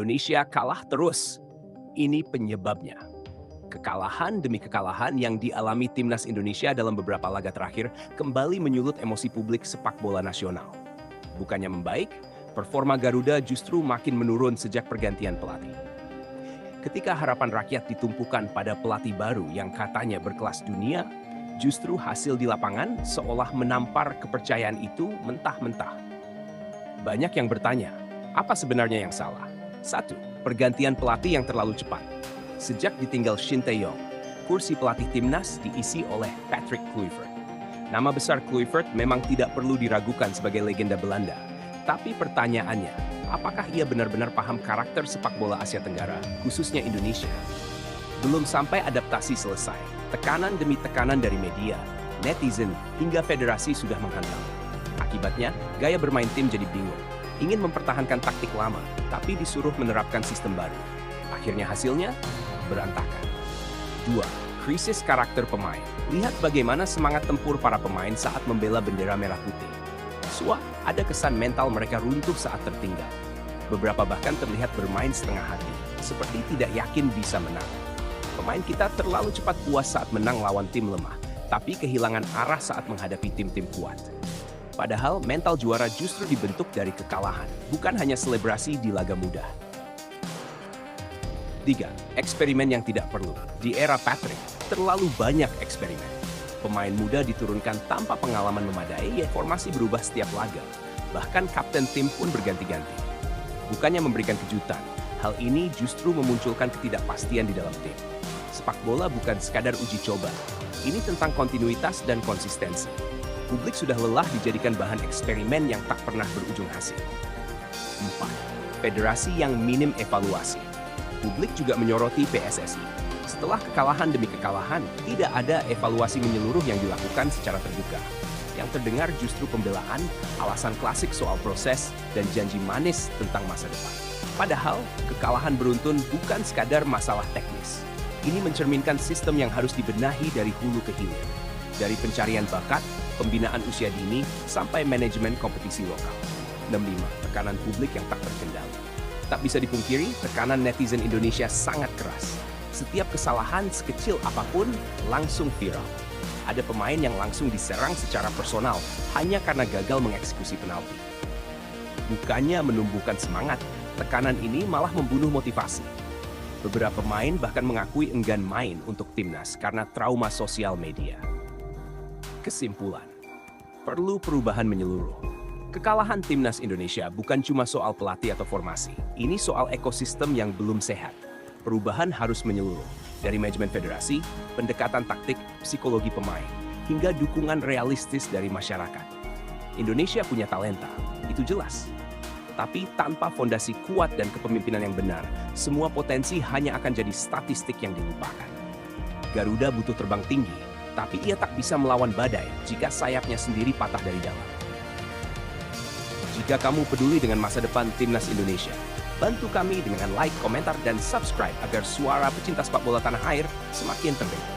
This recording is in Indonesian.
Indonesia kalah terus. Ini penyebabnya. Kekalahan demi kekalahan yang dialami timnas Indonesia dalam beberapa laga terakhir kembali menyulut emosi publik sepak bola nasional. Bukannya membaik, performa Garuda justru makin menurun sejak pergantian pelatih. Ketika harapan rakyat ditumpukan pada pelatih baru yang katanya berkelas dunia, justru hasil di lapangan seolah menampar kepercayaan itu mentah-mentah. Banyak yang bertanya, apa sebenarnya yang salah? 1. Pergantian pelatih yang terlalu cepat. Sejak ditinggal Shin Tae-yong, kursi pelatih timnas diisi oleh Patrick Kluivert. Nama besar Kluivert memang tidak perlu diragukan sebagai legenda Belanda. Tapi pertanyaannya, apakah ia benar-benar paham karakter sepak bola Asia Tenggara, khususnya Indonesia? Belum sampai adaptasi selesai, tekanan demi tekanan dari media, netizen, hingga federasi sudah menghantam. Akibatnya, gaya bermain tim jadi bingung. Ingin mempertahankan taktik lama, tapi disuruh menerapkan sistem baru. Akhirnya hasilnya, berantakan. 2. Krisis karakter pemain. Lihat bagaimana semangat tempur para pemain saat membela bendera merah putih. Ada kesan mental mereka runtuh saat tertinggal. Beberapa bahkan terlihat bermain setengah hati, seperti tidak yakin bisa menang. Pemain kita terlalu cepat puas saat menang lawan tim lemah, tapi kehilangan arah saat menghadapi tim-tim kuat. Padahal mental juara justru dibentuk dari kekalahan, bukan hanya selebrasi di laga mudah. 3. Eksperimen yang tidak perlu. Di era Patrick, terlalu banyak eksperimen. Pemain muda diturunkan tanpa pengalaman memadai, formasi berubah setiap laga. Bahkan kapten tim pun berganti-ganti. Bukannya memberikan kejutan, hal ini justru memunculkan ketidakpastian di dalam tim. Sepak bola bukan sekadar uji coba. Ini tentang kontinuitas dan konsistensi. Publik sudah lelah dijadikan bahan eksperimen yang tak pernah berujung hasil. 4. Federasi yang minim evaluasi. Publik juga menyoroti PSSI. Setelah kekalahan demi kekalahan, tidak ada evaluasi menyeluruh yang dilakukan secara terbuka. Yang terdengar justru pembelaan, alasan klasik soal proses, dan janji manis tentang masa depan. Padahal, kekalahan beruntun bukan sekadar masalah teknis. Ini mencerminkan sistem yang harus dibenahi dari hulu ke hilir. Dari pencarian bakat, pembinaan usia dini, sampai manajemen kompetisi lokal. 65. Tekanan publik yang tak terkendali. Tak bisa dipungkiri, tekanan netizen Indonesia sangat keras. Setiap kesalahan sekecil apapun langsung viral. Ada pemain yang langsung diserang secara personal hanya karena gagal mengeksekusi penalti. Bukannya menumbuhkan semangat, tekanan ini malah membunuh motivasi. Beberapa pemain bahkan mengakui enggan main untuk timnas karena trauma sosial media. Kesimpulan, perlu perubahan menyeluruh. Kekalahan timnas Indonesia bukan cuma soal pelatih atau formasi. Ini soal ekosistem yang belum sehat. Perubahan harus menyeluruh, dari manajemen federasi, pendekatan taktik, psikologi pemain, hingga dukungan realistis dari masyarakat. Indonesia punya talenta, itu jelas. Tapi tanpa fondasi kuat dan kepemimpinan yang benar, semua potensi hanya akan jadi statistik yang dilupakan. Garuda butuh terbang tinggi, tapi ia tak bisa melawan badai jika sayapnya sendiri patah dari dalam. Jika kamu peduli dengan masa depan timnas Indonesia, bantu kami dengan like, komentar, dan subscribe agar suara pecinta sepak bola tanah air semakin terdengar.